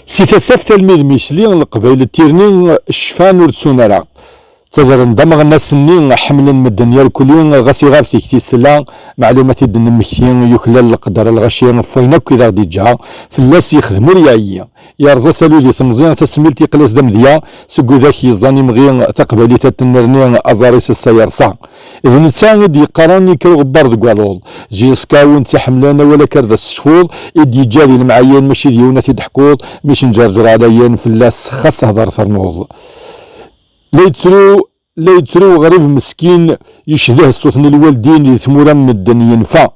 سي تساف تلميذ ميشلي القبيل تيرني الشفان ورسونارا تظهر ندمغ الناس النين حملا من الدنيا الكلين غاسي غير في كتي سلا معلومات الدن مكتين يخلال القدر الغشيان فوينك كذا غادي جا في اللاس يخدموا رياية يرزا سالو دي تمزيان تسميلتي قلاس دمديا سكو ذاك يزاني مغين تقبلي تتنرني ازاريس السيارسا اذا نتسان دي قراني كرو غبار دكوالول جي سكاون تحملانا ولا كرد السفوض ادي جاري المعايين ماشي ديونا تدحكوض مش نجرجر عليا في اللاس خاص هضر ثرنوض لا يتسرو غريب مسكين يشده الصوت من الوالدين يثمورا من الدنيا ينفع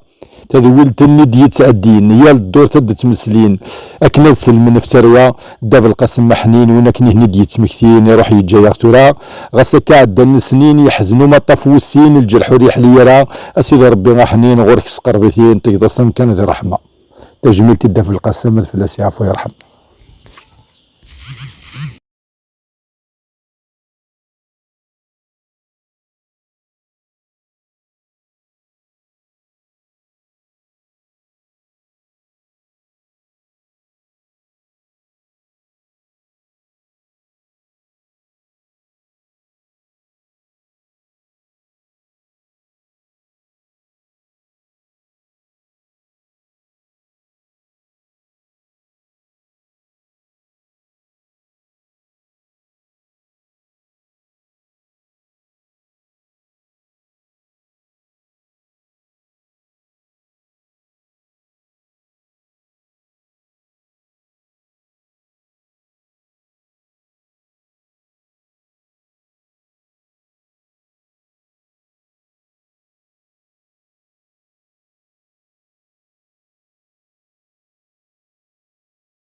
تذول تند يتعدين يا الدور تد تمسلين اكنا سلم نفتروا داب القسم محنين ونكن هند يتمكتين يروح يجي يغتورا غسكا عدن سنين يحزنوا ما طفو السين الجرح ريح ليرا اسيدي ربي راحنين غورك سقربتين تقدر كانت رحمه تجميل تدى في القسم فلاس يعفو يرحم.